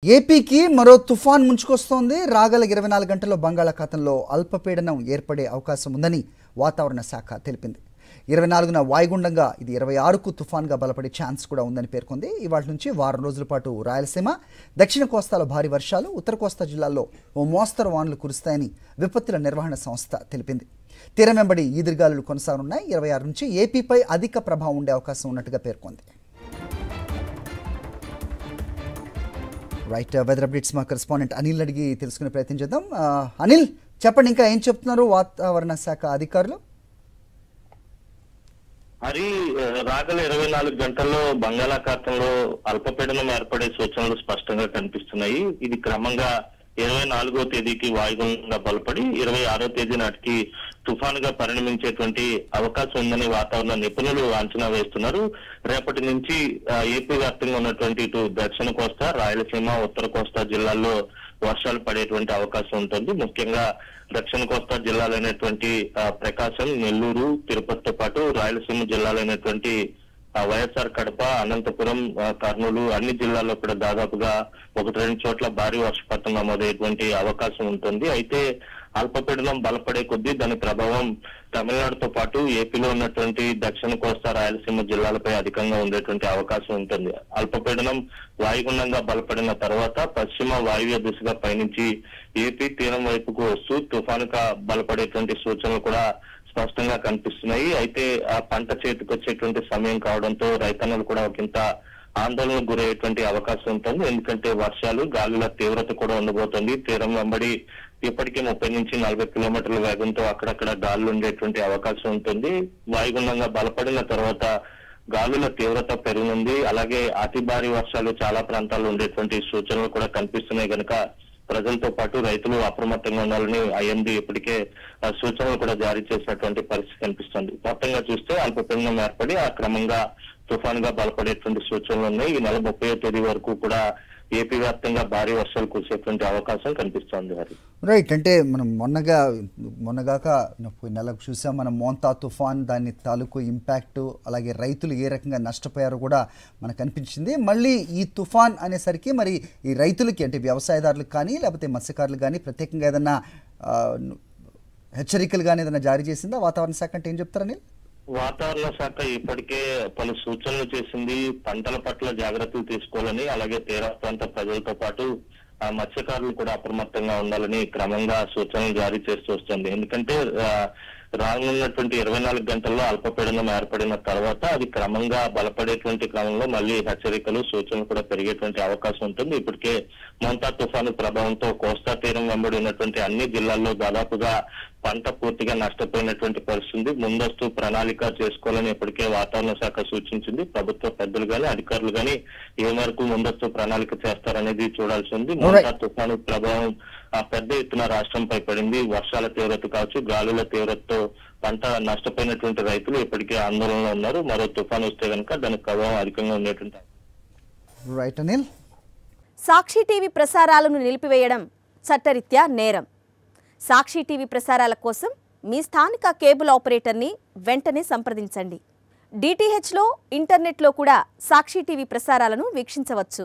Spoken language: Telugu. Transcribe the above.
ఏపీకి మరో తుఫాన్ ముంచుకొస్తోంది. రాగల 24 గంటల్లో బంగాళాఖాతంలో అల్పపీడనం ఏర్పడే అవకాశం ఉందని వాతావరణ శాఖ తెలిపింది. 24న వాయుగుండంగా ఇది 26కు తుఫాన్గా బలపడే ఛాన్స్ కూడా ఉందని పేర్కొంది. ఇవాళ నుంచి వారం రోజుల పాటు రాయలసీమ, దక్షిణ కోస్తాలో భారీ వర్షాలు, ఉత్తర కోస్తా జిల్లాల్లో ఓ మోస్తరు వానలు కురుస్తాయని విపత్తుల నిర్వహణ సంస్థ తెలిపింది. తీరం వెంబడి ఈదురుగాలులు కొనసాగనున్నాయి. 26 నుంచి ఏపీపై అధిక ప్రభావం ఉండే అవకాశం ఉన్నట్టుగా పేర్కొంది. రైట్, వెదర్ అప్డేట్స్ మా కరెస్పాండెంట్ అనిల్ అడిగి తెలుసుకునే ప్రయత్నం చేద్దాం. అనిల్, చెప్పండి, ఇంకా ఏం చెప్తున్నారు వాతావరణ శాఖ అధికారులు? మరి రాగల 24 గంటల్లో బంగాళాఖాతంలో అల్పపీడనం ఏర్పడే సూచనలు స్పష్టంగా కనిపిస్తున్నాయి. ఇది క్రమంగా 24వ తేదీకి వాయుగుండంగా బలపడి 26వ తేదీ నాటికి తుఫానుగా పరిణమించేటువంటి అవకాశం ఉందని వాతావరణ నిపుణులు అంచనా వేస్తున్నారు. రేపటి నుంచి ఏపీ వ్యాప్తంగా ఉన్నటువంటి ఇటు దక్షిణ కోస్తా, రాయలసీమ, ఉత్తర కోస్తా జిల్లాల్లో వర్షాలు పడేటువంటి అవకాశం ఉంటుంది. ముఖ్యంగా దక్షిణ కోస్తా జిల్లాలైనటువంటి ప్రకాశం, నెల్లూరు, తిరుపతితో పాటు రాయలసీమ జిల్లాలైనటువంటి వైఎస్ఆర్ కడప, అనంతపురం, కర్నూలు అన్ని జిల్లాల్లో కూడా దాదాపుగా 1-2 చోట్ల భారీ వర్షపాతం నమోదయ్యేటువంటి అవకాశం ఉంటుంది. అయితే అల్పపీడనం బలపడే కొద్దీ దాని ప్రభావం తమిళనాడుతో పాటు ఏపీలో ఉన్నటువంటి దక్షిణ కోస్తా, రాయలసీమ జిల్లాలపై అధికంగా ఉండేటువంటి అవకాశం ఉంటుంది. అల్పపీడనం వాయుగుండంగా బలపడిన తర్వాత పశ్చిమ వాయువ్య దిశగా పయనించి ఏపీ తీరం వైపుకు వస్తూ తుఫానుగా బలపడేటువంటి సూచనలు కూడా స్పష్టంగా కనిపిస్తున్నాయి. అయితే ఆ పంట చేతికి వచ్చేటువంటి సమయం కావడంతో రైతన్నలు కూడా ఒకంత ఆందోళనకు గురయ్యేటువంటి అవకాశం ఉంటుంది. ఎందుకంటే వర్షాలు, గాలుల తీవ్రత కూడా ఉండబోతుంది. తీరం వెంబడి ఇప్పటికే 30 నుంచి 40 కిలోమీటర్ల వేగంతో అక్కడక్కడ గాలులు ఉండేటువంటి అవకాశం ఉంటుంది. వాయుగుండంగా బలపడిన తర్వాత గాలుల తీవ్రత పెరగనుంది. అలాగే అతి భారీ వర్షాలు చాలా ప్రాంతాల్లో ఉండేటువంటి సూచనలు కూడా కనిపిస్తున్నాయి. కనుక ప్రజలతో పాటు రైతులు అప్రమత్తంగా ఉండాలని ఐఎండీ ఇప్పటికే సూచనలు కూడా జారీ చేసినటువంటి పరిస్థితి కనిపిస్తుంది. మొత్తంగా చూస్తే అల్పపీడనం ఏర్పడి ఆ క్రమంగా తుఫానుగా బలపడేటువంటి సూచనలు ఉన్నాయి. ఈ నెల 30వ తేదీ వరకు కూడా ఏపీ వ్యాప్తంగా భారీ వర్షాలు కురిసేటువంటి అవకాశం కనిపిస్తోంది. రైట్, అంటే మనం మొన్నగాక నెలకు చూసాం మనం మోంతా తుఫాన్, దాని తాలూకు ఇంపాక్ట్, అలాగే రైతులు ఏ రకంగా నష్టపోయారో కూడా మనకు కనిపించింది. మళ్ళీ ఈ తుఫాన్ అనేసరికి మరి ఈ రైతులకి, అంటే వ్యవసాయదారులకు కానీ లేకపోతే మత్స్యకారులకు కానీ ప్రత్యేకంగా ఏదైనా హెచ్చరికలు కానీ ఏదైనా జారీ చేసిందా వాతావరణ శాఖ? అంటే ఏం చెప్తారని? వాతావరణ శాఖ ఇప్పటికే పలు సూచనలు చేసింది. పంటల పట్ల జాగ్రత్తలు తీసుకోవాలని, అలాగే తీర ప్రాంత ప్రజలతో పాటు మత్స్యకారులు కూడా అప్రమత్తంగా ఉండాలని క్రమంగా సూచనలు జారీ చేస్తూ వస్తుంది. ఎందుకంటే రానున్నటువంటి 24 గంటల్లో అల్పపీడనం ఏర్పడిన తర్వాత అది క్రమంగా బలపడేటువంటి క్రమంలో మళ్ళీ హెచ్చరికలు, సూచనలు కూడా పెరిగేటువంటి అవకాశం ఉంటుంది. ఇప్పటికే మోంతా తుఫాను ప్రభావంతో కోస్తా తీరం వెంబడి ఉన్నటువంటి అన్ని జిల్లాల్లో దాదాపుగా పంట పూర్తిగా నష్టపోయినటువంటి పరిస్థితి. ముందస్తు ప్రణాళిక చేసుకోవాలని ఇప్పటికే వాతావరణ శాఖ సూచించింది. ప్రభుత్వ పెద్దలు గాని, అధికారులు గాని ఏ మేరకు ముందస్తు ప్రణాళిక చేస్తారనేది చూడాల్సి ఉంది. మోంతా తుఫాను ప్రభావం పెద్ద ఎత్తున రాష్ట్రంపై పడింది. వర్షాల తీవ్రత కావచ్చు, గాలుల తీవ్రతతో పంట నష్టపోయినటువంటి రైతులు ఇప్పటికే ఆందోళనలో ఉన్నారు. మరో తుఫాను వస్తే కనుక దాని ప్రభావం అధికంగా ఉండేటువంటి. రైట్ అనిల్. సాక్షి టీవీ ప్రసారాలను నిలిపివేయడం చట్టరీత్యా నేరం. సాక్షి టీవీ ప్రసారాల కోసం మీ స్థానిక కేబుల్ ఆపరేటర్ని వెంటనే సంప్రదించండి. డిటిహెచ్లో, ఇంటర్నెట్లో కూడా సాక్షి టీవీ ప్రసారాలను వీక్షించవచ్చు.